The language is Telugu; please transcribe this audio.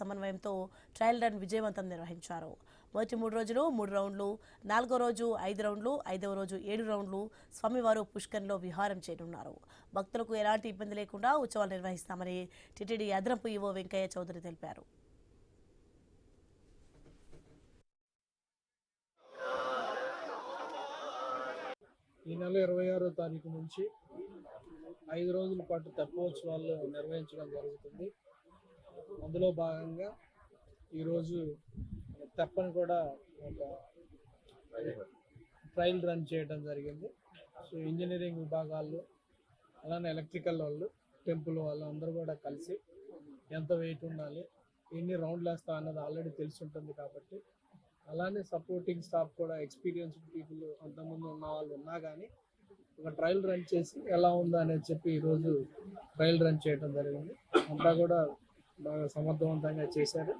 సమన్వయంతో ట్రయల్ రన్ విజయవంతం నిర్వహించారు. మొదటి 3 రోజులు 3 రౌండ్లు, 4వ రోజు 5 రౌండ్లు, 5వ రోజు 7 రౌండ్లు స్వామివారు పుష్కరంలో విహారం చేయనున్నారు. భక్తులకు ఎలాంటి ఇబ్బంది లేకుండా ఉత్సవాలు నిర్వహిస్తామని టీటీడీ అదనపు ఈవో వెంకయ్య చౌదరి తెలిపారు. ఈ నెల 26వ తారీఖు నుంచి 5 రోజుల పాటు తెప్పోత్సవాలు నిర్వహించడం జరుగుతుంది. అందులో భాగంగా ఈరోజు తెప్పని కూడా ఒక ట్రయల్ రన్ చేయడం జరిగింది. సో ఇంజనీరింగ్ విభాగాలు, అలానే ఎలక్ట్రికల్ వాళ్ళు, టెంపుల్ వాళ్ళు అందరూ కూడా కలిసి ఎంత వెయిట్ ఉండాలి, ఎన్ని రౌండ్లు వేస్తా అన్నది ఆల్రెడీ తెలిసి ఉంటుంది. కాబట్టి అలానే సపోర్టింగ్ స్టాఫ్ కూడా ఎక్స్పీరియన్స్డ్ పీపుల్ అంతకుముందు ఉన్న వాళ్ళు ఉన్నా కానీ ఒక ట్రయల్ రన్ చేసి ఎలా ఉందా అనేది చెప్పి ఈరోజు ట్రయల్ రన్ చేయడం జరిగింది. అంతా కూడా బాగా సమర్థవంతంగా చేశారు.